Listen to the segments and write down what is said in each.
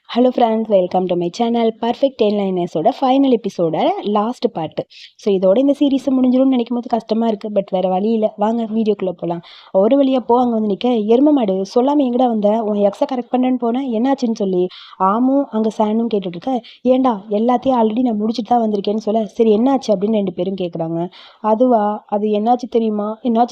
Hello friends, welcome to my channel. Perfect 10 லைனர்ஸோட final episode last part. So இதோட இந்த series முடிஞ்சிடும்னு நினைக்கும் போது கஷ்டமாக இருக்குது. பட் வேறு வழி இல்லை, வாங்க வீடியோக்குள்ளே போகலாம். ஒரு வழியாக போ, அங்கே வந்து நிற்க, எரும மாடு சொல்லாமல் எங்கடா வந்த, உன் எக்ஸை கரெக்ட் பண்ணுறேன்னு போனேன், என்னாச்சுன்னு சொல்லி ஆமும் அங்கே சாண்டும் கேட்டுட்ருக்க. ஏண்டா எல்லாத்தையும் ஆல்ரெடி நான் முடிச்சுட்டு தான் வந்திருக்கேன்னு சொல்ல, சரி என்னாச்சு அப்படின்னு 2 பேரும் கேட்குறாங்க. அதுவா, அது என்னாச்சு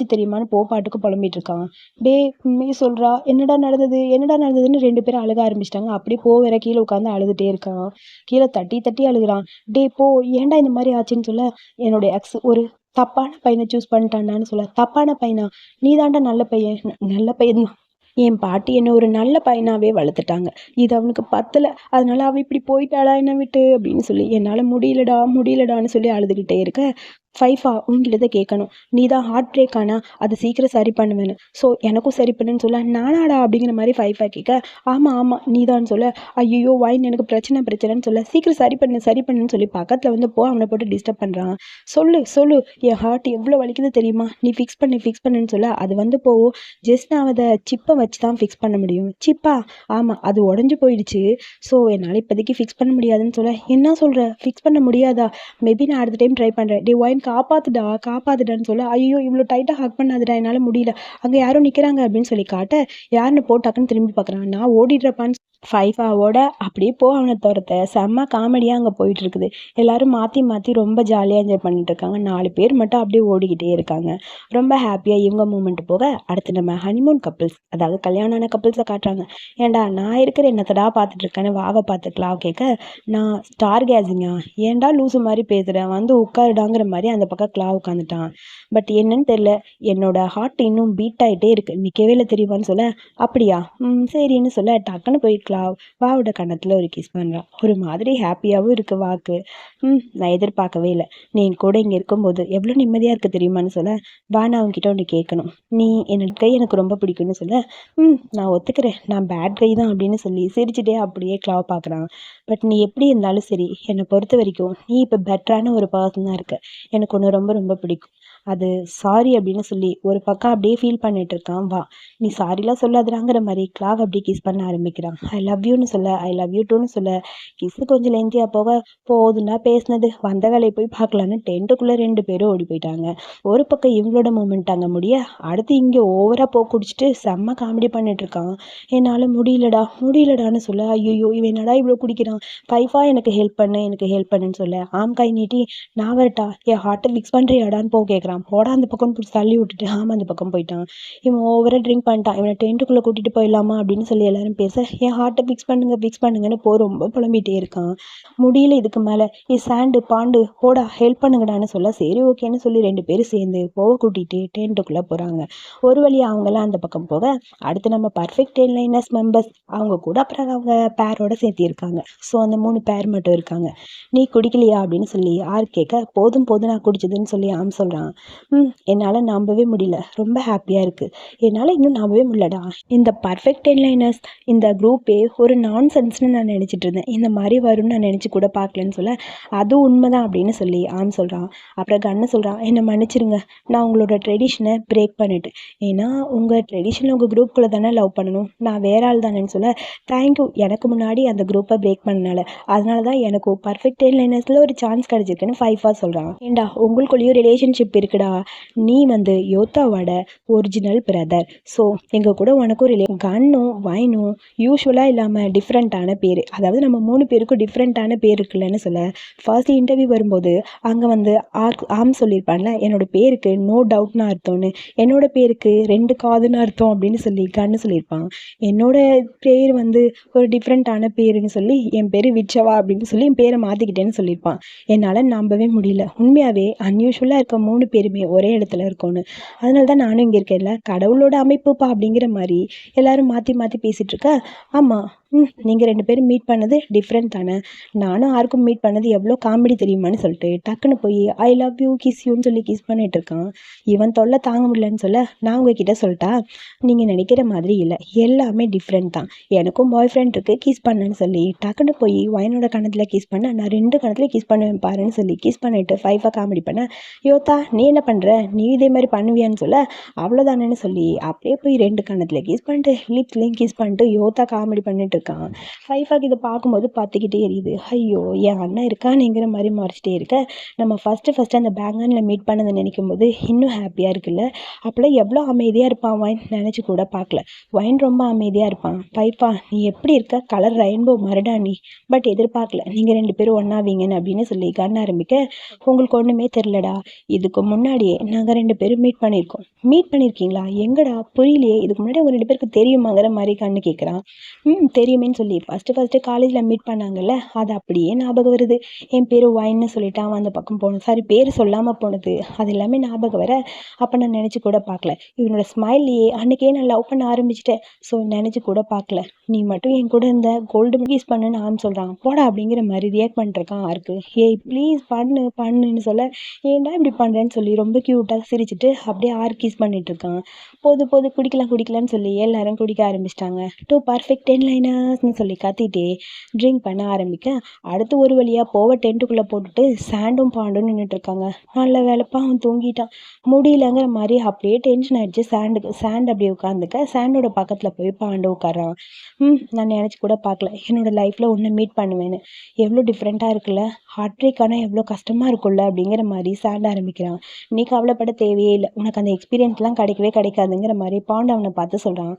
தெரியுமான்னு பாட்டுக்கு புலம்பிட்டு இருக்காங்க. டே உண்மையை சொல்கிறா, என்னடா நடந்ததுன்னு 2 பேரும் அழுக ஆரம்பிச்சிட்டாங்க. அப்படியே வேற கீழே உட்காந்து அழுதுட்டே இருக்கான். கீழே தட்டி தட்டி அழுகுறான். டே போ, ஏன்டா இந்த மாதிரி ஆச்சுன்னு சொல்ல, என்னுடைய எக்ஸ் ஒரு தப்பான பையனை சூஸ் பண்ணிட்டான்னு சொல்ல. தப்பான பையனா? நீ தாண்டா நல்ல பையன். நல்ல பையன் தான். என் பாட்டி என்ன ஒரு நல்ல பையனாவே வளர்த்துட்டாங்க. இது அவனுக்கு பத்தலை, அதனால அவள் இப்படி போயிட்டாளா என்னை விட்டு அப்படின்னு சொல்லி என்னால் முடியலடான்னு சொல்லி அழுதுகிட்டே இருக்க. ஃபைஃபா, உங்ககிட்ட தான் கேட்கணும். நீ தான் ஹார்ட் பிரேக் ஆனால் அதை சீக்கிரம் சரி பண்ணுவேன்னு. ஸோ எனக்கும் சரி பண்ணுன்னு சொல்ல, நானாடா அப்படிங்கிற மாதிரி ஃபைஃபா கேட்க, ஆமாம் நீ தான் சொல்ல. ஐயோ வைன், எனக்கு பிரச்சனைன்னு சொல்ல, சீக்கிரம் சரி பண்ணுன்னு சொல்லி பக்கத்தில் வந்து அவனை போட்டு டிஸ்டர்ப் பண்ணுறான். சொல்லு என் ஹார்ட் எவ்வளோ வலிக்குது தெரியுமா, நீ ஃபிக்ஸ் பண்ணுன்னு சொல்ல. அது வந்து ஜஸ்ட் நான் அதை சிப்பை வச்சு தான் ஃபிக்ஸ் பண்ண முடியும். சிப்பா? ஆமாம், அது உடஞ்சி போயிடுச்சு. ஸோ என்னால் இப்போதைக்கு ஃபிக்ஸ் பண்ண முடியாதுன்னு சொல்ல. என்ன சொல்கிற, ஃபிக்ஸ் பண்ண முடியாதா? மேபி நான் அடுத்த டைம் ட்ரை பண்ணுறேன். டே வைன், காப்பாத்துடான்னு சொல்ல. ஐயோ இவ்வளோ டைட்டாக ஹக் பண்ணாதுடா, என்னால் முடியல, அங்கே யாரும் நிற்கிறாங்க அப்படின்னு சொல்லி காட்ட, யாருன்னு டக்குன்னு திரும்பி பார்க்குறான். நான் ஓடிடுறப்பான்னு ஃபைஃபாவோட அப்படியே அவனை துரத்த செம்ம காமெடியாக அங்கே போயிட்டு இருக்குது. எல்லாரும் மாற்றி ரொம்ப ஜாலியாக என்ஜாய் பண்ணிட்டு இருக்காங்க. 4 பேர் மட்டும் அப்படியே ஓடிக்கிட்டே இருக்காங்க. ரொம்ப ஹாப்பியாக இவங்க மூமெண்ட் போக, அடுத்து நம்ம ஹனிமூன் கப்பிள்ஸ், அதாவது கல்யாணம் ஆன கப்பிள்ஸை காட்டுறாங்க. ஏன்டா நான் இருக்கிற என்னத்தடா பார்த்துட்டு இருக்கேன்னு வாவை பார்த்துக்கலாம் கேட்க, நான் ஸ்டார் கேஸிங்கா, ஏன்டா லூசு மாதிரி பேசுகிறேன், வந்து உட்காருடாங்கிற மாதிரி அந்த பக்கம் கிளாவ் உட்காந்துட்டான். பட் என்னன்னு தெரியல, என்னோட ஹார்ட் இன்னும் பீட் ஆகிட்டே இருக்கு, நிற்கவே இல்லை தெரியுமான்னு சொல்ல. அப்படியா, சரின்னு சொல்ல டக்குன்னு போய் வாவோட கன்னத்தில் ஒரு கிஸ் பண்ணுறான். ஒரு மாதிரி ஹாப்பியாகவும் இருக்குது வாக்கு. நான் எதிர்பார்க்கவே இல்லை, நீ கூட இங்கே இருக்கும்போது எவ்வளோ நிம்மதியாக இருக்குது தெரியுமான்னு சொல்ல. நான் அவங்ககிட்ட ஒன்று கேட்கணும், நீ என்னோட கை எனக்கு ரொம்ப பிடிக்கும்னு சொல்ல. நான் ஒத்துக்கிறேன், நான் பேட் கை தான் அப்படின்னு சொல்லி சிரிச்சுட்டே அப்படியே கிளாவ் பார்க்குறான். பட் நீ எப்படி இருந்தாலும் சரி, என்னை பொறுத்த வரைக்கும் நீ இப்போ பெட்டரான ஒரு பர்சனாக இருக்க. எனக்கு ஒன்று ரொம்ப ரொம்ப பிடிக்கும், அது சாரி அப்படின்னு சொல்லி ஒரு பக்கம் அப்படியே ஃபீல் பண்ணிட்டு இருக்கான். வா, நீ சாரிலாம் சொல்லாதுறாங்கிற மாதிரி கிளாவ் அப்படியே கிஸ் பண்ண ஆரம்பிக்கிறான். ஐ லவ் யூன்னு சொல்ல, ஐ லவ் யூ டூன்னு சொல்ல. கிஸ்ஸு கொஞ்சம் லென்த்தியாக போக, போதுன்னா பேசினது, வந்த வேலையை போய் பார்க்கலான்னு டென்ட்டுக்குள்ளே 2 பேரும் ஓடி போயிட்டாங்க. ஒரு பக்கம் இவங்களோட மூமெண்ட் அங்கே முடிய, அடுத்து இங்கே ஓவராக குடிச்சிட்டு செம்ம காமெடி பண்ணிட்டு இருக்கான். என்னால் முடியலடான்னு சொல்ல. ஐயோ இவன் என்னடா இவ்வளோ குடிக்கிறான். ஃபைஃபா, எனக்கு ஹெல்ப் பண்ணுன்னு சொல்ல. கை நீட்டி, நான் வரட்டா, என் ஹார்ட்டை ஃபிக்ஸ் பண்ணுறியாடான்னு கேட்குறான். போடா அந்த பக்கம் தள்ளி விட்டுட்டு அந்த பக்கம் போயிட்டான். இவன் ஓவராக ட்ரிங்க் பண்ணிட்டான். இவனை டென்ட்டுக்குள்ளே கூட்டிகிட்டு போயிடலாமா அப்படின்னு சொல்லி எல்லாரும் பேச, என் ஹார்ட்டை ஃபிக்ஸ் பண்ணுங்கன்னு ரொம்ப புலம்பிகிட்டே இருக்கான். முடியல இதுக்கு மேலே, சாண்டு பாண்டு போடா ஹெல்ப் பண்ணுங்கடான்னு சொல்ல. சரி ஓகேன்னு சொல்லி 2 பேரும் சேர்ந்து கூட்டிகிட்டு டென்ட்டுக்குள்ளே போகிறாங்க. ஒரு வழியாக அவங்களாம் அந்த பக்கம் போக, அடுத்து நம்ம பர்ஃபெக்ட் 10 லைனர்ஸ் மெம்பர்ஸ் அவங்க கூட அப்புறம் அவங்க பேரோட சேர்த்திருக்காங்க. ஸோ அந்த 3 பேர் மட்டும் இருக்காங்க. நீ குடிக்கலையா அப்படின்னு சொல்லி கேட்க, போதும் நான் குடிச்சதுன்னு சொல்லி சொல்கிறான். என்னால் நம்பவே முடியல, ரொம்ப ஹாப்பியாக இருக்குது, என்னால் இன்னும் நம்பவே முடியலடா. இந்த பர்ஃபெக்ட் 10 லைனர்ஸ் இந்த குரூப்பே ஒரு நான்சென்ஸ்னு நான் நினச்சிட்டு இருந்தேன், இந்த மாதிரி வரும்னு நான் நினச்சி கூட பார்க்கலன்னு சொல்ல. அது உண்மைதான் அப்படின்னு சொல்லி சொல்கிறான். அப்புறம் கண்ணு சொல்கிறான், என்னை மன்னிச்சிருங்க, நான் உங்களோட ட்ரெடிஷனை பிரேக் பண்ணிட்டேன். ஏன்னா உங்கள் ட்ரெடிஷனில் உங்கள் குரூப்புக்குள்ளே தானே லவ் பண்ணணும், நான் வேற ஆள் தானேன்னு சொல்ல. தேங்க்யூ, எனக்கு முன்னாடி அந்த குரூப்பை பிரேக் பண்ணனால, அதனால தான் எனக்கு பர்ஃபெக்ட் 10 லைனர்ஸில் ஒரு சான்ஸ் கிடச்சிருக்குன்னு ஃபைஃபா சொல்கிறான். ஏண்டா உங்களுக்குள்ளேயும் ரிலேஷன்ஷிப் இருக்குடா, நீ வந்து யோத்தாவோட ஒரிஜினல் பிரதர். ஸோ எங்கள் கூட உனக்கும் கன்னும் வைனும் யூஸ்வலாக இல்லாமல் டிஃப்ரெண்ட்டான பேர், அதாவது நம்ம 3 பேருக்கும் டிஃப்ரெண்ட்டான பேர் இருக்குல்லன்னு சொல்ல. ஃபர்ஸ்ட் இன்டர்வியூ வரும்போது அங்கே வந்து சொல்லியிருப்பான்ல, என்னோட பேருக்கு நோ டவுட்னு அர்த்தம்னு, என்னோட பேருக்கு 2 காதுன்னு அர்த்தம் அப்படின்னு சொல்லி கண்ணு சொல்லியிருப்பான். என்னோட பேர் வந்து ஒரு டிஃப்ரெண்ட்டான பேருன்னு சொல்லி என் பேர் விச்சவா அப்படின்னு சொல்லி என் பேரை மாற்றிக்கிட்டேன்னு சொல்லியிருப்பான். என்னால் நம்பவே முடியல, உண்மையாகவே அன்யூஷுவலாக இருக்க 3 பேருமே ஒரே இடத்துல இருக்கோன்னு. அதனால தான் நானும் இங்கே இருக்கேன்ல, கடவுளோட அமைப்புப்பா அப்படிங்கிற மாதிரி எல்லாரும் மாற்றி பேசிகிட்டு இருக்க. ஆமாம், நீங்கள் 2 பேரும் மீட் பண்ணது டிஃப்ரெண்ட் தானே, நானும் யாருக்கும் மீட் பண்ணது எவ்வளோ காமெடி தெரியுமான்னு சொல்லிட்டு டக்குன்னு போய் ஐ லவ் யூ கிஸ் யூன்னு சொல்லி கிஸ் பண்ணிட்டு இருக்கான். இவன் தொல்லை தாங்க முடியலன்னு சொல்ல, நான் உங்ககிட்ட சொல்லிட்டா, நீங்கள் நினைக்கிற மாதிரி இல்லை, எல்லாமே டிஃப்ரெண்ட் தான், எனக்கும் பாய் ஃப்ரெண்ட் இருக்குது, கிஸ் பண்ணேன்னு சொல்லி டக்குன்னு போய் வைனோட கணத்தில் கிஸ் பண்ண, நான் 2 கணத்துலேயும் கிஸ் பண்ணுவேன் பாருன்னு சொல்லி கிஸ் பண்ணிட்டு ஃபைஃபாக காமெடி பண்ண. யோத்தா, நீ என்ன பண்ணுற, நீ இதே மாதிரி பண்ணுவியான்னு சொல்ல, அவ்வளோதானேன்னு சொல்லி அப்படியே போய் 2 கண்ணத்தில் கிஸ் பண்ணிட்டு லிப்ஸ்லேயும் கிஸ் பண்ணிட்டு யோதா காமெடி பண்ணிட்டு இருக்கான். ஃபைஃபாக்கு இதை பார்க்கும்போது பார்த்துக்கிட்டே எரியுது. ஐயோ என் அண்ணன் இருக்கானுங்கிற மாதிரி மறைச்சிட்டே இருக்க, நம்ம ஃபஸ்ட்டு அந்த பேங்கானில் மீட் பண்ணதை நினைக்கும் போது இன்னும் ஹாப்பியாக இருக்குல்ல. அப்போல்லாம் எவ்வளோ அமைதியாக இருப்பான் வைன், நினச்சி கூட பார்க்கல. வைன் ரொம்ப அமைதியாக இருப்பான். ஃபைஃபா நீ எப்படி இருக்க, கலர் ரெயின்போ மரடா நீ, பட் எதிர்பார்க்கல நீங்கள் 2 பேரும் ஒன்றாவீங்கன்னு அப்படின்னு சொல்லி கண்ண ஆரம்பிக்க, உங்களுக்கு ஒன்றுமே தெரிலடா, இதுக்கு முன்னாடியே நாங்கள் 2 பேரும் மீட் பண்ணியிருக்கோம். மீட் பண்ணியிருக்கீங்களா, எங்கடா புரியலையே, இதுக்கு முன்னாடி உங்கள் 2 பேருக்கு தெரியுமாங்கிற மாதிரி கண்ணு கேட்குறான். தெரியுமேன்னு சொல்லி ஃபஸ்ட்டு காலேஜில் மீட் பண்ணாங்கல்ல, அது அப்படியே ஞாபகம் வருது. என் பேர் வைன்னு சொல்லிட்டு அவன் அந்த பக்கம் போகணும், சாரி பேர் சொல்லாமல் போனது, அது எல்லாமே ஞாபகம் வர. அப்போ நான் நினச்சி கூட பார்க்கல, இவனோட ஸ்மைல்லையே அன்றைக்கே நான் லவ் பண்ண ஆரம்பிச்சிட்டேன். ஸோ நினச்சி கூட பார்க்கல, நீ மட்டும் என் கூட இந்த கோல்டு யூஸ் பண்ணுன்னு ஆம் சொல்கிறான். போடா அப்படிங்கிற மாதிரி ரியாக்ட் பண்ணிருக்கான் ஆர்க்கு. ஏய் ப்ளீஸ் பண்ணுன்னு சொல்ல, ஏன்டா இப்படி பண்ணுறேன்னு சொல்லி ரொம்ப க்யூட்டாக சிரிச்சிட்டு அப்படியே ஆர்க் கிஸ் பண்ணிட்டு இருக்கான். போது குடிக்கலான்னு சொல்லி எல்லாரும் குடிக்க ஆரம்பிச்சிட்டாங்க. 2 பர்ஃபெக்ட் 10 லைனர்ஸ்னு சொல்லி கத்திட்டே ட்ரிங்க் பண்ண ஆரம்பிக்க, அடுத்து ஒரு வழியாக போவ டென்ட்டுக்குள்ளே போட்டுட்டு சாண்டும் பாண்டும் நின்றுட்டு இருக்காங்க. நல்ல வேலைப்பா அவன் தூங்கிட்டான். முடியலங்கிற மாதிரி அப்படியே டென்ஷன் ஆயிடுச்சு. சாண்ட் அப்படியே உட்காந்துக்க, சாண்டோட பக்கத்தில் போய் பாண்டு உட்காரான். நான் நினச்சி கூட பார்க்கல என்னோட லைஃப்பில் ஒன்று மீட் பண்ணுவேன்னு, எவ்வளோ டிஃப்ரெண்ட்டாக இருக்குல்ல, ஹார்ட் பிரேக் ஆனால் எவ்வளோ கஷ்டமாக இருக்கும்ல அப்படிங்கிற மாதிரி சாண்ட் ஆரம்பிக்கிறான். நீ கவலைப்பட தேவையே இல்லை, உனக்கு அந்த எக்ஸ்பீரியன்ஸ்லாம் கிடைக்கவே கிடைக்காதுங்கிற மாதிரி பாண்டு அவனை பார்த்து சொல்கிறான்.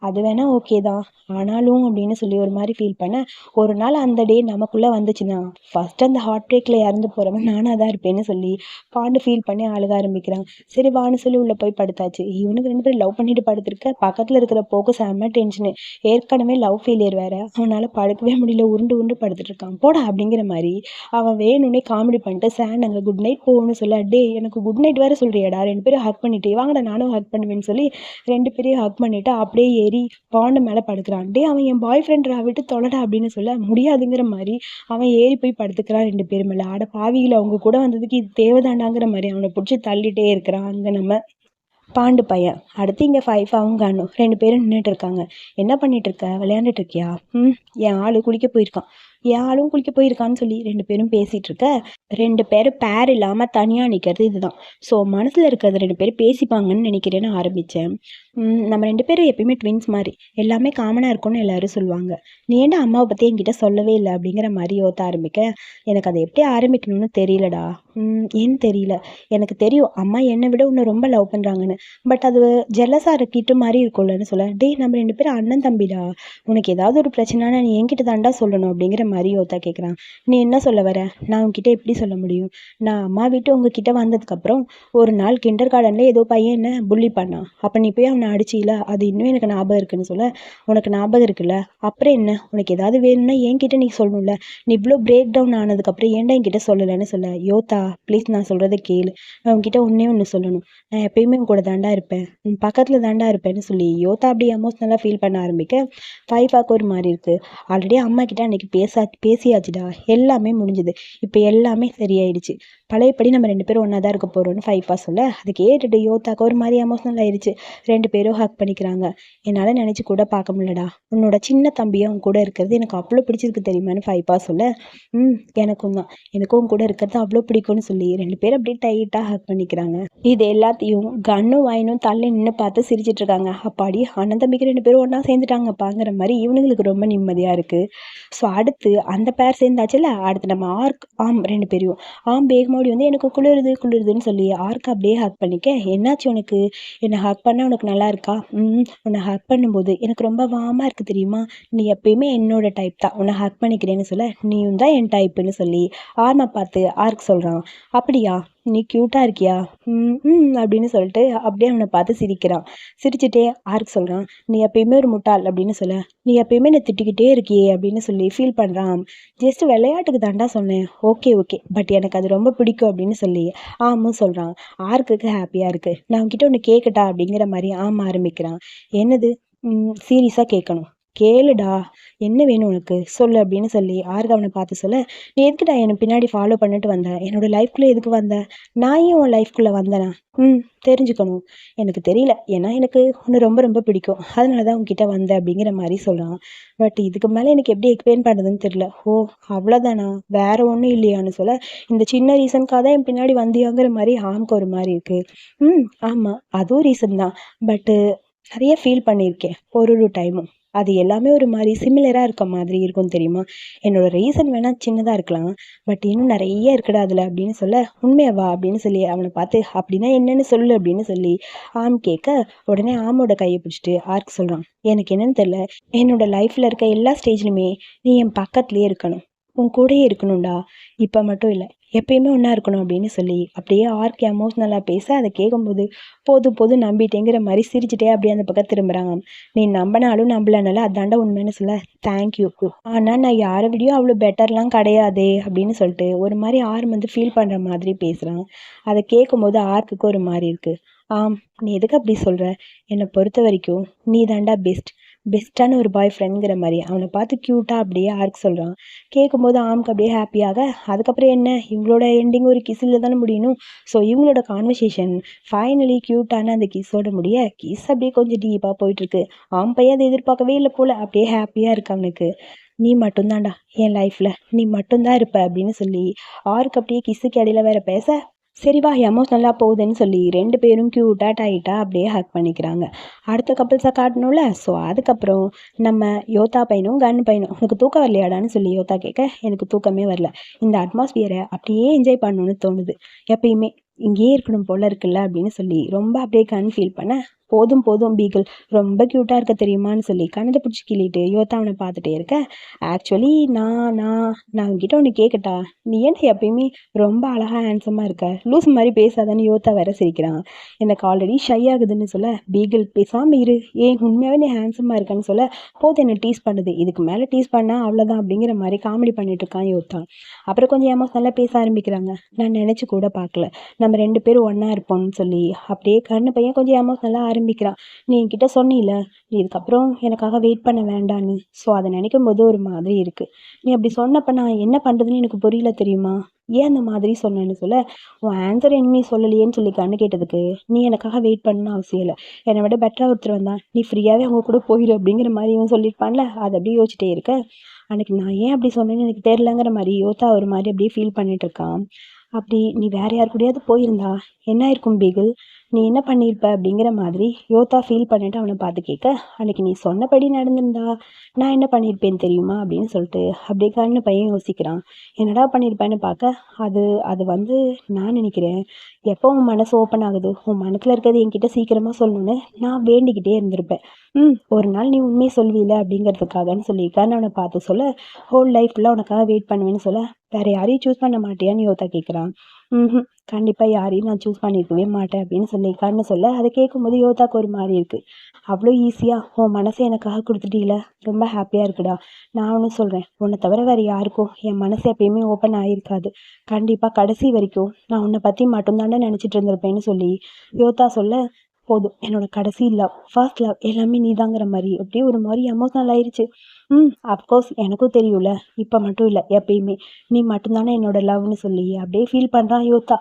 அது வேணா ஓகே தான், ஆனாலும் அப்படின்னு சொல்லி ஒரு மாதிரி ஃபீல் பண்ண, ஒரு நாள் அந்த டே நமக்குள்ளே வந்துச்சுன்னா ஃபஸ்ட்டு அந்த ஹார்ட் பிரேக்கில் இறந்து போகிறவன் நானாக தான் இருப்பேன்னு சொல்லி பாண்டு ஃபீல் பண்ணி அழுக ஆரம்பிக்கிறான். சரி வான்னு சொல்லி உள்ளே போய் படுத்தாச்சு. இவனுக்கு 2 பேரும் லவ் பண்ணிட்டு படுத்திருக்க, பக்கத்தில் இருக்கிற போக்கு செம்ம டென்ஷனு, ஏற்கனவே லவ் ஃபெயிலியர் வேற, அவனால் படுக்கவே முடியல, உருண்டு படுத்துட்டு இருக்கான். போடா அப்படிங்கிற மாதிரி அவன் வேணும்னே காமெடி பண்ணிட்டு சாண்ட் அங்கே குட் நைட் போகணும்னு சொல்ல, டே எனக்கு குட் நைட் வேறு சொல்கிறியாடா, 2 பேரும் ஹக் பண்ணிட்டு வாங்கடா நானும் ஹக் பண்ணுவேன்னு சொல்லி 2 பேரையும் ஹக் பண்ணிட்டு அப்படியே ஏறி பாண்டு மேலே படுக்கிறான். டே அவன் என் பாய் ஃப்ரெண்டை விட்டு தொலைடா அப்படின்னு சொல்ல, முடியாதுங்கிற மாதிரி அவன் ஏறி போய் படுத்துக்கிறான் 2 பேர் மேலே. ஆட பாவியில் அவங்க கூட வந்ததுக்கு இது தேவைதாண்டாங்கிற மாதிரி அவனை பிடிச்சி தள்ளிட்டே இருக்கிறான் அங்கே நம்ம பாண்டு பையன். அடுத்து இங்கே ஃபைஃபாவும் கண்ணும் 2 பேரும் நின்றுட்டு இருக்காங்க. என்ன பண்ணிட்டு இருக்க, விளையாண்டுட்டு இருக்கியா? என் ஆளு குளிக்க போயிருக்கான், என் ஆளும் குளிக்க போயிருக்கான்னு சொல்லி 2 பேரும் பேசிகிட்டு இருக்க, 2 பேரும் பேர் இல்லாமல் தனியாக நிற்கிறது இதுதான். ஸோ மனசில் இருக்கிறது 2 பேரும் பேசிப்பாங்கன்னு நினைக்கிறேன்னு ஆரம்பித்தேன். நம்ம 2 பேரும் எப்பயுமே ட்வின்ஸ் மாதிரி எல்லாமே காமனாக இருக்கும்னு எல்லோரும் சொல்லுவாங்க. நீ ஏன்டா அம்மாவை பற்றி என்கிட்ட சொல்லவே இல்லை அப்படிங்கிற மாதிரி யோசிக்க ஆரம்பிக்க, எனக்கு அதை எப்படி ஆரம்பிக்கணும்னு தெரியலடா. ஏன்னு தெரியல, எனக்கு தெரியும் அம்மா என்னை விட உன்னை ரொம்ப லவ் பண்ணுறாங்கன்னு, பட் அது ஜெல்லஸாக இருக்கிட்டு மாதிரி இருக்கும்லன்னு சொல்ல, டே நம்ம 2 பேரும் அண்ணன் தம்பிடா, உனக்கு ஏதாவது ஒரு பிரச்சனைனா நீ என்கிட்ட தாண்டா சொல்லணும் அப்படிங்கிற மாதிரி யோதா கேட்குறான். நீ என்ன சொல்ல வர, நான் உங்ககிட்ட எப்படி சொல்ல முடியும், நான் அம்மா விட்டு உங்ககிட்ட வந்ததுக்கப்புறம் ஒரு நாள் கிண்டர் கார்டனில் ஏதோ பையன் என்ன புள்ளி பண்ணான், அப்போ நீ போய் அவனை அடிச்சில, அது இன்னும் எனக்கு ஞாபகம் இருக்குன்னு சொல்ல, உனக்கு ஞாபகம் இருக்குல்ல, அப்புறம் என்ன, உனக்கு ஏதாவது வேணும்னா என்கிட்ட நீ சொல்லணும்ல, நீ இவ்வளோ பிரேக் டவுன் ஆனதுக்கப்புறம் ஏன்டா என்கிட்ட சொல்லலைன்னு சொல்ல, யோதா ப்ளீஸ் நான் சொல்கிறத கேளு, நான் உங்ககிட்ட ஒன்று சொல்லணும், நான் எப்பயுமே உங்க கூட தாண்டா இருப்பேன், உன் பக்கத்தில் தாண்டா இருப்பேன்னு சொல்லி யோதா அப்படியே எமோஷ்னலாக ஃபீல் பண்ண ஆரம்பிக்க, ஃபைஃபாக்கு ஒரு மாதிரி இருக்குது. ஆல்ரெடி அம்மா கிட்ட அன்றைக்கி பேசியாச்சுடா, எல்லாமே முடிஞ்சுது, இப்போ எல்லாமே சரியாயிடுச்சு, பழையபடி நம்ம 2 பேரும் ஒன்றா தான் இருக்க போகிறோன்னு ஃபைஃபா சொல்ல, அதை கேட்டுட்டு யோதாக்கு ஒரு மாதிரி எமோஷ்னல் ஆயிடுச்சு. 2 பேரும் ஹக் பண்ணிக்கிறாங்க. என்னால் நினச்சி கூட பார்க்க முடியலடா, உன்னோட சின்ன தம்பியை உன் கூட இருக்கிறது எனக்கு அவ்வளோ பிடிச்சிருக்கு தெரியுமான்னு ஃபைஃபா சொல்ல, எனக்கும் கூட இருக்கிறது அவ்வளோ பிடிக்கும்னு சொல்லி 2 பேரும் அப்படியே டைட்டாக ஹக் பண்ணிக்கிறாங்க. இது எல்லாத்தையும் கண்ணும் வாயினும் தள்ளி நின்று பார்த்து சிரிச்சிட்டு இருக்காங்க. அப்பாடி அண்ணன் தம்பிக்கு 2 பேரும் ஒன்றா சேர்ந்துட்டாங்கப்பாங்கிற மாதிரி இவனுங்களுக்கு ரொம்ப நிம்மதியாக இருக்குது. ஸோ அடுத்து அந்த பேர் சேர்ந்தாச்சுல, அடுத்து நம்ம ஆம் 2 பேரையும் பேகமோடி வந்து எனக்கு குளிருதுன்னு சொல்லி ஆர்க்கு அப்படியே ஹக் பண்ணிக்க, என்னாச்சு உனக்கு, என்னை ஹக் பண்ண உனக்கு நல்லா இருக்கா, உன்னை ஹக் பண்ணும்போது எனக்கு ரொம்ப வார்மாக இருக்குது தெரியுமா, நீ எப்பயுமே என்னோட டைப் தான், உன்னை ஹக் பண்ணிக்கிறேன்னு சொல்ல, நீயும் தான் என் டைப்புன்னு சொல்லி ஆர்மை பார்த்து ஆர்க் சொல்கிறான். அப்படியா, நீ க்யூட்டாக இருக்கியா, அப்படின்னு சொல்லிட்டு அப்படியே அவனை பார்த்து சிரிக்கிறான். சிரிச்சுட்டே ஆர்க் சொல்கிறான், நீ எப்பயுமே ஒரு முட்டாள் அப்படின்னு சொல்ல, நீ எப்பயுமே என்னை திட்டிக்கிட்டே இருக்கியே அப்படின்னு சொல்லி ஃபீல் பண்ணுறான். ஜஸ்ட் விளையாட்டுக்கு தாண்டா சொன்னேன், ஓகே பட் எனக்கு அது ரொம்ப பிடிக்கும் அப்படின்னு சொல்லி ஆமும் சொல்கிறான். ஆர்க்குக்கு ஹாப்பியாக இருக்குது. நான் உன்கிட்ட ஒன்று கேட்கட்டா அப்படிங்கிற மாதிரி ஆமாம் ஆரம்பிக்கிறான். என்னது, சீரியஸாக கேட்கணும், கேளுடா, என்ன வேணும் உனக்கு சொல்லு அப்படின்னு சொல்லி ஆர்க் அவனை பார்த்து சொல்ல, நீ எதுக்குடா என்னை பின்னாடி ஃபாலோ பண்ணிட்டு வந்த, என்னோட லைஃப்குள்ளே எதுக்கு வந்த, நான் ஏன் உன் லைஃப்குள்ளே வந்தேனா? தெரிஞ்சுக்கணும். எனக்கு தெரியல, ஏன்னா எனக்கு உன்னை ரொம்ப ரொம்ப பிடிக்கும், அதனால தான் உன்கிட்ட வந்தேன் அப்படிங்கிற மாதிரி சொல்கிறான். பட் இதுக்கு மேலே எனக்கு எப்படி எக்ஸ்பிளைன் பண்ணுறதுன்னு தெரியல. ஓ, அவ்வளோதானா, வேற ஒன்றும் இல்லையான்னு சொல்ல, இந்த சின்ன ரீசனுக்காக தான் என் பின்னாடி வந்தியாங்கிற மாதிரி ஆம்க்கு ஒரு மாதிரி இருக்குது. ஆமாம், அதுவும் ரீசன் தான். பட்டு நிறைய ஃபீல் பண்ணியிருக்கேன் ஒரு ஒரு டைமும். அது எல்லாமே ஒரு மாதிரி சிமிலராக இருக்க மாதிரி இருக்கும் தெரியுமா? என்னோட ரீசன் வேணால் சின்னதாக இருக்கலாம், பட் இன்னும் நிறைய இருக்குடா அதில் அப்படின்னு சொல்ல, உண்மையாவா அப்படின்னு சொல்லி அவனை பார்த்து, அப்படின்னா என்னன்னு சொல்லு அப்படின்னு சொல்லி ஆம் கேட்க, உடனே ஆமோட கையை பிடிச்சிட்டு ஆர்க் சொல்கிறான், எனக்கு என்னன்னு தெரியல, என்னோட லைஃப்பில் இருக்க எல்லா ஸ்டேஜ்லையுமே நீ என் பக்கத்துலேயே இருக்கணும், உன் கூடயே இருக்கணும்டா, இப்போ மட்டும் இல்லை, எப்பயுமே ஒன்றா இருக்கணும் அப்படின்னு சொல்லி அப்படியே ஆர்க் எமோஷ்னலாக பேச, அதை கேட்கும்போது போதும் போதும் நம்பிட்டேங்கிற மாதிரி சிரிச்சுட்டே அப்படியே அந்த பக்கம் திரும்புகிறாங்க. நீ நம்பினாலும் நம்பலனாலும் அதாண்டா உண்மைன்னு சொல்ல, தேங்க்யூ, ஆனால் நான் யாரை விடையும் அவ்வளோ பெட்டர்லாம் கிடையாதே அப்படின்னு சொல்லிட்டு ஒரு மாதிரி ஆர்ம் வந்து ஃபீல் பண்ணுற மாதிரி பேசுகிறான். அதை கேட்கும்போது ஆர்க்குக்கு ஒரு மாதிரி இருக்குது. ஆம், நீ எதுக்கு அப்படி சொல்கிற, என்னை பொறுத்த வரைக்கும் நீ தாண்டா பெஸ்ட்டான ஒரு பாய் ஃப்ரெண்டுங்கிற மாதிரி அவனை பார்த்து க்யூட்டாக அப்படியே ஆர்க் சொல்கிறான். கேட்கும்போது ஆம்க்கு அப்படியே ஹாப்பியாக, அதுக்கப்புறம் என்ன, இவங்களோட எண்டிங் ஒரு கிஸ்ஸில் தானே முடியணும். ஸோ இவங்களோட கான்வர்சேஷன் ஃபைனலி க்யூட்டான அந்த கிஸ்ஸோட முடிய, கிஸ் அப்படியே கொஞ்சம் டீப்பாக போயிட்டுருக்கு. ஆம் பையன் அதை எதிர்பார்க்கவே இல்லை போல், அப்படியே ஹாப்பியாக இருக்கு அவனுக்கு. நீ மட்டும்தான்டா என் லைஃப்பில், நீ மட்டும்தான் இருப்ப அப்படின்னு சொல்லி ஆர்க் அப்படியே கிஸ்ஸுக்கு இடையில வேற பேச, சரி வா எமோஷ்னலாக போகுதுன்னு சொல்லி 2 பேரும் க்யூட்டாக டைட்டாக அப்படியே ஹக் பண்ணிக்கிறாங்க. அடுத்த கப்பிள்ஸாக காட்டணும்ல. ஸோ அதுக்கப்புறம் நம்ம யோதா பையனும் கன் பையனும், உனக்கு தூக்கம் வரலையாடான்னு சொல்லி யோதா கேட்க, எனக்கு தூக்கமே வரல, இந்த அட்மாஸ்பியரை அப்படியே என்ஜாய் பண்ணணும்னு தோணுது, எப்பயுமே இங்கேயே இருக்கணும் போல இருக்குல்ல அப்படின்னு சொல்லி ரொம்ப அப்படியே கன் ஃபீல் பண்ண, போதும் போதும் பீகிள், ரொம்ப க்யூட்டாக இருக்க தெரியுமான்னு சொல்லி கண்ணத்தை பிடிச்சி கிள்ளிட்டு யோதா அவனை பார்த்துட்டே இருக்க, ஆக்சுவலி நான் உங்ககிட்ட ஒன்று கேட்கட்டா, நீ ஏன்டா எப்பயுமே ரொம்ப அழகாக ஹேண்ட்ஸமாக இருக்க, லூஸ் மாதிரி பேசாதான்னு யோதா வேற சிரிக்கிறான். எனக்கு ஆல்ரெடி ஷை ஆகுதுன்னு சொல்ல, பீகிள் பேசாமல் இரு, ஏன் உண்மையாகவே நீ ஹேண்ட்ஸமாக இருக்கன்னு சொல்ல, போது என்னை டீஸ் பண்ணுது, இதுக்கு மேலே டீஸ் பண்ணால் அவ்வளோதான் அப்படிங்கிற மாதிரி காமெடி பண்ணிட்டு இருக்கான் யோதா. அப்புறம் கொஞ்சம் எமோஷ்னலாக பேச ஆரம்பிக்கிறாங்க. நான் நினச்சி கூட பார்க்கல நம்ம 2 பேரும் ஒன்றா இருப்போம்னு சொல்லி அப்படியே கண்ணு பையன் கொஞ்சம் எமோஷ்னலாக ஆரம்பிக்கிறான். நீ என்கிட்ட சொன்னில, நீ இதுக்கப்புறம் எனக்காக வெயிட் பண்ண வேண்டான்னு, ஸோ அதை நினைக்கும் போது ஒரு மாதிரி இருக்குது. நீ அப்படி சொன்னப்போ நான் என்ன பண்ணுறதுன்னு எனக்கு புரியல தெரியுமா, ஏன் அந்த மாதிரி சொன்னேன்னு சொல்ல, உன் ஆன்சர் இனிமே சொல்லலையேன்னு சொல்லி கண்ணு கேட்டதுக்கு, நீ எனக்காக வெயிட் பண்ணணும்னு அவசியம் இல்லை, என்னை விட பெட்டராக ஒருத்தர் வந்தான், நீ ஃப்ரீயாகவே அவங்க கூட போயிடு அப்படிங்கிற மாதிரி இவன் சொல்லியிருப்பான்ல, அதை அப்படியே யோசிச்சிட்டே இருக்க, அன்னைக்கு நான் ஏன் அப்படி சொன்னேன்னு எனக்கு தெரிலங்கிற மாதிரி யோதா ஒரு மாதிரி அப்படியே ஃபீல் பண்ணிட்டு இருக்கான். அப்படி நீ வேற யார் கூடயாவது போயிருந்தா என்ன இருக்கும் பீகிள், நீ என்ன பண்ணியிருப்ப அப்படிங்கிற மாதிரி யோதா ஃபீல் பண்ணிட்டு அவனை பார்த்து கேட்க, அன்னைக்கு நீ சொன்னபடி நடந்திருந்தா நான் என்ன பண்ணியிருப்பேன்னு தெரியுமா அப்படின்னு சொல்லிட்டு அப்படியே கண்ணு பையன் யோசிக்கிறான். என்னடா பண்ணியிருப்பேன்னு பார்க்க, அது அது வந்து நான் நினைக்கிறேன், எப்போ உன் மனசு ஓப்பன் ஆகுது, உன் மனசில் இருக்கிறது என்கிட்ட சீக்கிரமாக சொல்லணும்னு நான் வேண்டிக்கிட்டே இருந்திருப்பேன். ஒரு நாள் நீ உண்மையை சொல்வீல அப்படிங்கிறதுக்காகன்னு சொல்லி கண்ணவனை பார்த்து சொல்ல, ஹோல் லைஃப் ஃபுல்லாக உனக்காக வெயிட் பண்ணுவேன்னு சொல்ல, வேற யாரையும் சூஸ் பண்ண மாட்டியான்னு யோதா கேட்குறான். கண்டிப்பாக யாரையும் நான் சூஸ் பண்ணியிருக்கவே மாட்டேன் அப்படின்னு சொல்லி கண்ணு சொல்ல, அதை கேட்கும்போது யோதாக்கு ஒரு மாதிரி இருக்குது. அவ்வளோ ஈஸியாக உன் மனசை எனக்காக கொடுத்துட்டீல, ரொம்ப ஹாப்பியாக இருக்குடா. நான் ஒன்று சொல்கிறேன், உன்னை தவிர வேறு யாருக்கும் என் மனசு எப்பயுமே ஓப்பன் ஆகிருக்காது, கண்டிப்பாக கடைசி வரைக்கும் நான் உன்னை பற்றி மட்டும்தாண்டா நினச்சிட்டு இருந்திருப்பேன்னு சொல்லி யோதா சொல்ல, போதும் என்னோட கடைசி லவ், ஃபர்ஸ்ட் லவ் எல்லாமே நீதாங்கிற மாதிரி அப்படியே ஒரு மாதிரி எமோஷனல் ஆயிடுச்சு. அஃப்கோர்ஸ் எனக்கும் தெரியும்ல, இப்போ மட்டும் இல்லை எப்பயுமே நீ மட்டும்தானே என்னோட லவ்னு சொல்லி அப்படியே ஃபீல் பண்ணுறான் யோதா.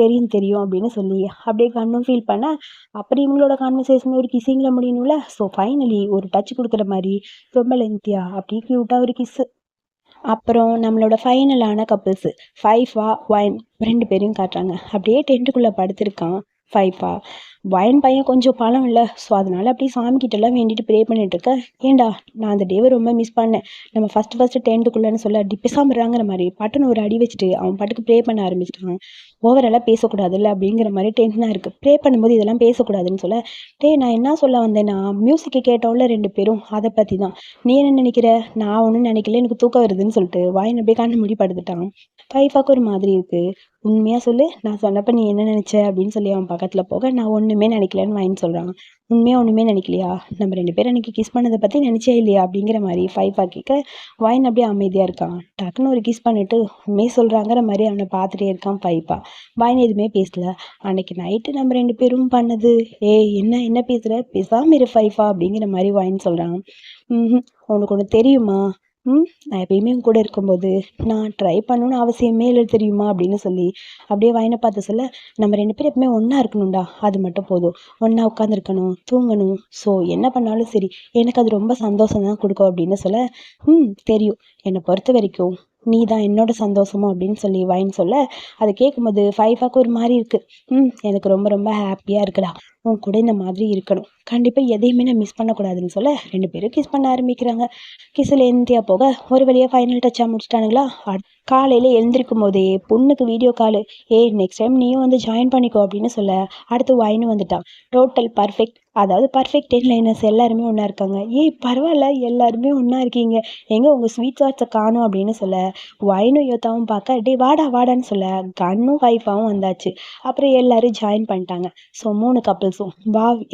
தெரியும் தெரியும் அப்படின்னு சொல்லி அப்படியே கண்ணும் ஃபீல் பண்ண, அப்புறம் இவங்களோட கான்வர்சேஷன் ஒரு கிஸ்ஸிங்கில் முடியணும்ல. ஸோ ஃபைனலி ஒரு டச் கொடுக்குற மாதிரி ரொம்ப லென்த்தியா அப்படியே க்யூட்டாக ஒரு கிஸ்ஸு. அப்புறம் நம்மளோட ஃபைனலான கப்புள்ஸு ஃபைஃபா ஒயின் 2 பேரையும் காட்டுறாங்க. அப்படியே டென்ட்டுக்குள்ளே படுத்திருக்கான் ஃபைஃபா. ஒயின் பையன் கொஞ்சம் பழம் இல்லை, ஸோ அதனால அப்படியே சாமிக்கிட்டலாம் வேண்டிட்டு ப்ரே பண்ணிட்டு இருக்க, ஏண்டா நான் அந்த டேவை ரொம்ப மிஸ் பண்ணேன், நம்ம ஃபஸ்ட்டு டென்ட்டுக்குள்ளேன்னு சொல்ல டிப்பசாமறாங்கிற மாதிரி பட்டுன்னு ஒரு அடி வச்சுட்டு அவன் பாட்டுக்கு ப்ரே பண்ண ஆரம்பிச்சிட்டான். ஓவரெல்லாம் பேசக்கூடாதுல்ல அப்படிங்கிற மாதிரி டென்ஷனாக இருக்குது, ப்ரே பண்ணும்போது இதெல்லாம் பேசக்கூடாதுன்னு சொல்ல, நான் என்ன சொல்ல வந்தேன்னா மியூசிக்கு கேட்டோம்ல 2 பேரும், அதை பற்றி தான். நீ என்ன நினைக்கிற, நான் ஒன்றும் நினைக்கல, எனக்கு தூக்கம் வருதுன்னு சொல்லிட்டு வாயின் அப்படியே கண்ணு மூடி படுத்துட்டான். ஃபைஃபாக்கு ஒரு மாதிரி இருக்குது. உண்மையாக சொல்லு, நான் சொன்னப்போ நீ என்ன நினச்ச அப்படின்னு சொல்லி அவன் பக்கத்தில் போக, நான் ஒன்றும் ஒன்றுமே நினைக்கலன்னு வைன் சொல்கிறாங்க. உண்மையாக ஒன்றுமே நினைக்கலையா? நம்ம 2 பேரும் அன்றைக்கி கிஸ் பண்ணதை பற்றி நினச்சே இல்லையா அப்படிங்கிற மாதிரி ஃபைஃபா கேட்க வைன் அப்படியே அமைதியாக இருக்கான். டக்குன்னு ஒரு கிஸ் பண்ணிட்டு உண்மையே சொல்கிறாங்கிற மாதிரி அவனை பார்த்துட்டே இருக்கான் ஃபைஃபா. வைன் எதுவுமே பேசல. அன்னைக்கு நைட்டு நம்ம 2 பேரும் பண்ணது என்ன என்ன பேசுகிற, பேசாம இரு ஃபைஃபா அப்படிங்கிற மாதிரி வைன் சொல்கிறாங்க. உனக்கு ஒன்று தெரியுமா? நான் எப்பயுமே உன் கூட இருக்கும்போது நான் ட்ரை பண்ணணும்னு அவசியமே இல்லை தெரியுமா அப்படின்னு சொல்லி அப்படியே வைனை பார்த்து சொல்ல, நம்ம 2 பேரும் எப்பவுமே ஒன்றா இருக்கணும்டா, அது மட்டும் போதும். ஒன்றா உட்காந்துருக்கணும், தூங்கணும். ஸோ என்ன பண்ணாலும் சரி எனக்கு அது ரொம்ப சந்தோஷம் தான் கொடுக்கும் அப்படின்னு சொல்ல, தெரியும், என்னை பொறுத்த வரைக்கும் நீ தான் என்னோட சந்தோஷமும் அப்படின்னு சொல்லி வைன் சொல்ல, அதை கேட்கும்போது ஃபைஃபாக்கு ஒரு மாதிரி இருக்குது. எனக்கு ரொம்ப ரொம்ப ஹாப்பியாக இருக்குடா, உன் கூட இந்த மாதிரி இருக்கணும், கண்டிப்பாக எதையுமே நான் மிஸ் பண்ணக்கூடாதுன்னு சொல்ல 2 பேரும் கிஸ் பண்ண ஆரம்பிக்கிறாங்க. கிஸ்ஸில் எழுந்தியா போக ஒரு வழியாக ஃபைனல் டச்சாக முடிச்சிட்டானுங்களா. காலையில் எழுந்திருக்கும் போதே பொண்ணுக்கு வீடியோ காலு, நெக்ஸ்ட் டைம் நீயும் வந்து ஜாயின் பண்ணிக்கோ அப்படின்னு சொல்ல அடுத்து வைனும் வந்துட்டான். டோட்டல் பர்ஃபெக்ட், அதாவது பர்ஃபெக்ட் 10 லைனர்ஸ் எல்லாருமே ஒன்றா இருக்காங்க. பரவாயில்ல, எல்லாருமே ஒன்றா இருக்கீங்க, எங்கே உங்கள் ஸ்வீட் ஷார்ட்ஸை காணும் அப்படின்னு சொல்ல வைனும் யோத்தாவும் பார்க்க வாடா வாடான்னு சொல்ல கண்ணும் ஃபைஃபாவும் வந்தாச்சு. அப்புறம் எல்லாரும் ஜாயின் பண்ணிட்டாங்க. ஸோ 3 கப்பிள்ஸும்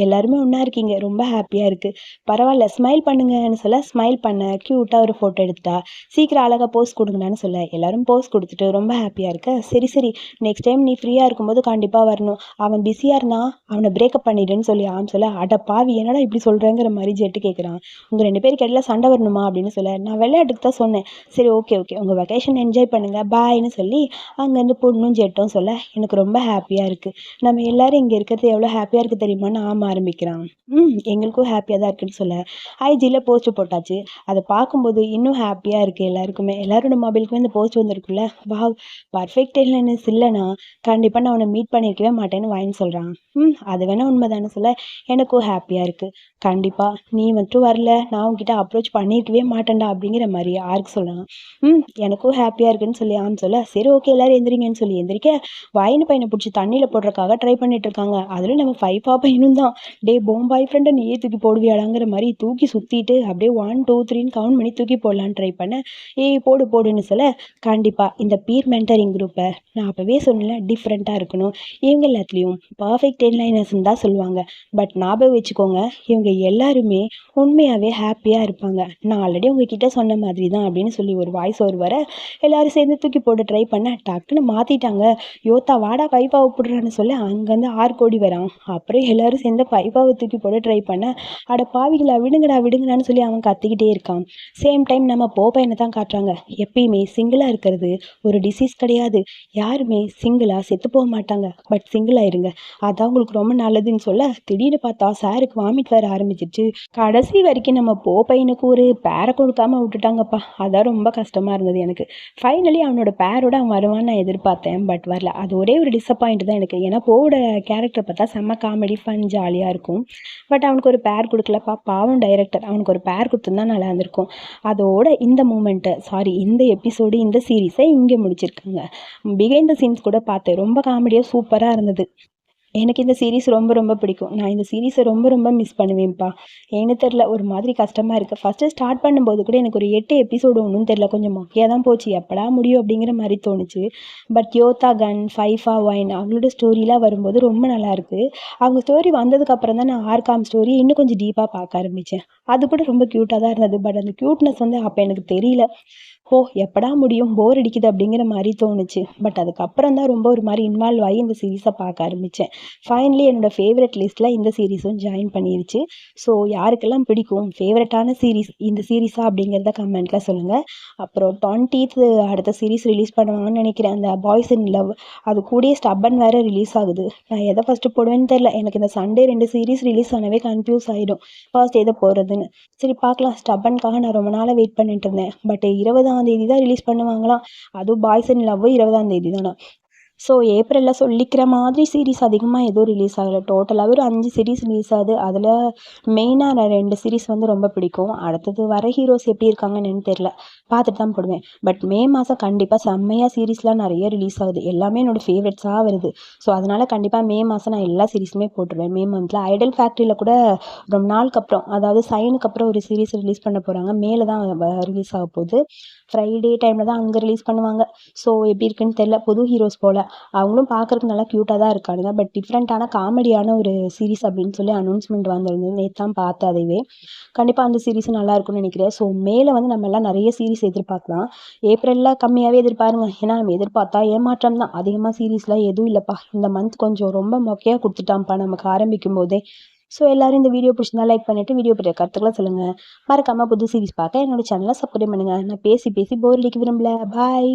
எல்லாருமே ஒன்றா இருக்கீங்க, ரொம்ப ஹாப்பியாக இருக்குது, பரவாயில்ல ஸ்மைல் பண்ணுங்கன்னு சொல்ல ஸ்மைல் பண்ண க்யூட்டாக ஒரு ஃபோட்டோ எடுத்துட்டா. சீக்கிரம் அழகாக போஸ் கொடுங்கடான்னு சொல்ல எல்லாரும் போஸ் கொடுத்துட்டு ரொம்ப ஹாப்பியாக இருக்க. சரி நெக்ஸ்ட் டைம் நீ ஃப்ரீயாக இருக்கும்போது கண்டிப்பாக வரணும், அவன் பிஸியாக இருந்தா அவனை பிரேக்கப் பண்ணிடுன்னு சொல்லி சொல்ல, அட பாவி என்னடா இப்படி சொல்கிறேங்கிற மாதிரி ஜெட்டு கேட்குறான். உங்கள் 2 பேருக்கு இடையில சண்டை வரணுமா அப்படின்னு சொல்ல, நான் விளையாட்டுக்கு தான் சொன்னேன், சரி ஓகே உங்கள் வெக்கேஷன் என்ஜாய் பண்ணுங்க பாய்னு சொல்லி அங்கேருந்து பொண்ணும் ஜெட்டும் சொல்ல எனக்கு ரொம்ப ஹாப்பியாக இருக்குது, நம்ம எல்லாரும் இங்கே இருக்கிறது எவ்வளோ ஹாப்பியாக இருக்குது தெரியுமான்னு ஆரம்பிக்கிறான். எங்களுக்கும் ஹாப்பியாக தான் இருக்குன்னு சொல்ல ஐஜியில் போஸ்ட் போட்டாச்சு. அதை பார்க்கும்போது இன்னும் ஹாப்பியாக இருக்குது எல்லாருக்குமே. எல்லாரோட மொபைலுக்குமே இந்த போஸ்ட் வந்திருக்குல்ல, பர்ஃபெக்ட் இல்லைன்னு இல்லைனா கண்டிப்பாக நான் அவனை மீட் பண்ணியிருக்கவே மாட்டேன்னு வாங்கி சொல்கிறான். அது வேணால் உண்மைதானே சொல்ல எனக்கும் ஹாப்பியாக இருக்குது, கண்டிப்பாக நீ மட்டும் வரல நான் உங்ககிட்ட அப்ரோச் பண்ணியிருக்கவே மாட்டேன்டா அப்படிங்கிற மாதிரி யாருக்கு சொல்கிறாங்க. எனக்கும் ஹாப்பியாக இருக்குன்னு சொல்லி சொல்ல சரி ஓகே எல்லாரும் எந்திரிங்கன்னு சொல்லி எந்திரிக்க வைன் பையனை பிடிச்சி தண்ணியில் போடுறதுக்காக ட்ரை பண்ணிட்டு இருக்காங்க. அதில் நம்ம ஃபைஃபா பையனும் தான் பாய் ஃப்ரெண்டை நீயே தூக்கி போடுவியாடாங்கிற மாதிரி தூக்கி சுற்றிட்டு அப்படியே 1 2 3ன்னு கவுண்ட் பண்ணி தூக்கி போடலான்னு ட்ரை பண்ண போடுன்னு சொல்ல கண்டிப்பாக இந்த பீர் மென்டரிங் குரூப்பை நான் அப்போவே சொன்னல டிஃப்ரெண்ட்டாக இருக்கணும், இவங்க எல்லாத்துலேயும் பர்ஃபெக்ட் 10 லைனர்ஸ்ன்னு தான் சொல்லுவாங்க, பட் ஞாபகம் வச்சுக்கோங்க இவங்க எல்லாருமே உண்மையாகவே ஹாப்பியாக இருப்பாங்க, நான் ஆல்ரெடி உங்ககிட்ட சொன்ன மாதிரி தான் அப்படின்னு சொல்லி ஒரு வாய்ஸ் ஒரு வர எல்லாரும் சேர்ந்து தூக்கி போட்டு ட்ரை பண்ண டக்குன்னு மாற்றிட்டாங்க. யோத்தா வாடா ஃபைஃபாவை போடுறான்னு சொல்ல அங்கேருந்து 6 கோடி வரான். அப்புறம் எல்லாரும் சேர்ந்து ஃபைஃபாவை தூக்கி போட்டு ட்ரை பண்ண அட பாவிங்களா விடுங்கடான்னு சொல்லி அவன் கத்திக்கிட்டே இருக்கான். சேம் டைம் நம்ம போப்பையனை தான் காட்டுறாங்க. எப்பயுமே சிங்கிளாக இருக்கிறது ஒரு டிசீஸ் கிடையாது, யாருமே சிங்கிளாக செத்து போக மாட்டாங்க, பட் சிங்கிளாக இருங்க அதான் உங்களுக்கு ரொம்ப நல்லதுன்னு சொல்ல திடீர்னு பார்த்தா சாருக்கு வாமிட் வர ஆரம்பிச்சிருச்சு. கடைசி வரைக்கும் நம்ம போப்பையனுக்கு ஒரு பேரை கொடுக்காம விட்டுட்டாங்கப்பா, அதான் ரொம்ப கஷ்டமாக இருந்தது எனக்கு. ஃபைனலி அவனோட பேரோட அவன் வருவான்னு நான் எதிர்பார்த்தேன், பட் வரல. அது ஒரே ஒரு டிசப்பாயிண்ட் தான் எனக்கு. ஏன்னா போவோட கேரக்டரை பார்த்தா செம்ம காமெடி ஃபன் ஜாலியாக இருக்கும், பட் அவனுக்கு ஒரு பேர் கொடுக்கலப்பா, பாவம் டைரக்டர், அவனுக்கு ஒரு பேர் கொடுத்துருந்தா நல்லா இருந்திருக்கும். அதோட இந்த எபிசோடு இந்த சீரீஸை இங்கே முடிச்சிருக்காங்க. பிஹைண்ட் த சீன்ஸ் கூட பார்த்தேன், ரொம்ப காமெடியாக சூப்பராக இருந்தது. எனக்கு இந்த சீரீஸ் ரொம்ப ரொம்ப பிடிக்கும். நான் இந்த சீரீஸை ரொம்ப ரொம்ப மிஸ் பண்ணுவேன்ப்பா. ஏன்னு தெரில, ஒரு மாதிரி கஷ்டமாக இருக்குது. ஃபஸ்ட்டு ஸ்டார்ட் பண்ணும்போது கூட எனக்கு ஒரு 8 எபிசோடு ஒன்றும் தெரில, கொஞ்சம் மொக்கையாக தான் போச்சு, எப்படா முடியும் அப்படிங்கிற மாதிரி தோணுச்சு. பட் யோத்தா கன், ஃபைஃபா வைன் அவங்களோட ஸ்டோரிலாம் வரும்போது ரொம்ப நல்லாயிருக்கு. அவங்க ஸ்டோரி வந்ததுக்கப்புறம் தான் நான் ஆர்காம் ஸ்டோரி இன்னும் கொஞ்சம் டீப்பாக பார்க்க ஆரம்பித்தேன். அது கூட ரொம்ப க்யூட்டாக தான் இருந்தது, பட் அந்த க்யூட்னஸ் வந்து அப்போ எனக்கு தெரியல. எப்படா முடியும், போர் அடிக்குது அப்படிங்கிற மாதிரி தோணுச்சு. பட் அதுக்கப்புறம் தான் ரொம்ப ஒரு மாதிரி இன்வால்வ் ஆகி இந்த சீரீஸை பார்க்க ஆரம்பித்தேன். ஃபைனலி என்னோடய ஃபேவரட் லிஸ்ட்டில் இந்த சீரீஸும் ஜாயின் பண்ணிருச்சு. ஸோ யாருக்கெல்லாம் பிடிக்கும், ஃபேவரட்டான சீரீஸ் இந்த சீரீஸா அப்படிங்கிறத கமெண்ட்டில் சொல்லுங்கள். அப்புறம் 20th அடுத்த சீரீஸ் ரிலீஸ் பண்ணுவாங்கன்னு நினைக்கிறேன், அந்த பாய்ஸ் இன் லவ். அது கூடயே ஸ்டப்பன் வேறு ரிலீஸ் ஆகுது. நான் எதை ஃபஸ்ட்டு போடுவேன்னு தெரில, எனக்கு இந்த சண்டே 2 சீரீஸ் ரிலீஸ் ஆனவே கன்ஃபியூஸ் ஆகிடும் ஃபர்ஸ்ட் எதை போடுறதுன்னு. சரி பார்க்கலாம், ஸ்டப்பனுக்காக நான் ரொம்ப நாளாக வெயிட் பண்ணிட்டு இருந்தேன். பட் 20ஆம் தேதி தான் ரிலீஸ் பண்ணுவாங்களாம், அதுவும் பாய்ஸ் இன் லவ் 20ஆம் தேதி தானே. ஸோ ஏப்ரலில் சொல்லிக்கிற மாதிரி சீரீஸ் அதிகமாக எதுவும் ரிலீஸ் ஆகலை. டோட்டலாகவே ஒரு 5 சீரீஸ் ரிலீஸ் ஆகுது. அதில் மெயினாக நான் 2 சீரீஸ் வந்து ரொம்ப பிடிக்கும். அடுத்தது வர ஹீரோஸ் எப்படி இருக்காங்கன்னு தெரில, பார்த்துட்டு தான் போடுவேன். பட் மே மாதம் கண்டிப்பாக செம்மையாக சீரீஸ்லாம் நிறைய ரிலீஸ் ஆகுது, எல்லாமே என்னோடய ஃபேவரட்ஸாக வருது. ஸோ அதனால் கண்டிப்பாக மே மாதம் நான் எல்லா சீரீஸுமே போட்டுருவேன். மே மந்தில் ஐடல் ஃபேக்ட்ரியில் கூட ரொம்ப நாளுக்கு அப்புறம், அதாவது சைனுக்கு அப்புறம் ஒரு சீரீஸ் ரிலீஸ் பண்ண போகிறாங்க. மேலே தான் ரிலீஸ் ஆக போகுது, ஃப்ரைடே டைமில் தான் அங்கே ரிலீஸ் பண்ணுவாங்க. ஸோ எப்படி இருக்குன்னு தெரில, புது ஹீரோஸ் போல். அவங்களும் பார்க்குறதுக்கு நல்லா க்யூட்டாக தான் இருக்கானுங்க. பட் டிஃப்ரெண்ட்டான காமெடியான ஒரு சீரிஸ் அப்படின்னு சொல்லி அனௌன்ஸ்மெண்ட் வந்திருந்தது. நேத்து தான் பார்த்தேன் அதையவே. கண்டிப்பா அந்த சீரிஸும் நல்லா இருக்கும்னு நினைக்கிறேன். ஸோ மேல வந்து நம்ம எல்லாம் நெறைய சீரிஸ் எதிர்பார்க்கலாம். ஏப்ரல்ல கம்மியாவே எதிர்பாருங்க. ஏன்னா நம்ம எதிர்பார்த்தா ஏமாற்றம் தான். அதிகமா சீரிஸ்லாம் எதுவும் இல்லப்பா. இந்த மந்த் கொஞ்சம் ரொம்ப மொக்கையா குடுத்துட்டான்ப்பா நமக்கு ஆரம்பிக்கும்போதே. ஸோ எல்லாரும் இந்த வீடியோ பிடிச்சிருந்தா லைக் பண்ணிட்டு, வீடியோ பற்றிய கருத்துக்கள சொல்லுங்க. மறக்காம புது சீரிஸ் பார்க்க என்னோட சேனல சப்ஸ்கிரைப் பண்ணுங்க. நான் பேசி பேசி போர் அடிக்க விரும்பல. பாய்.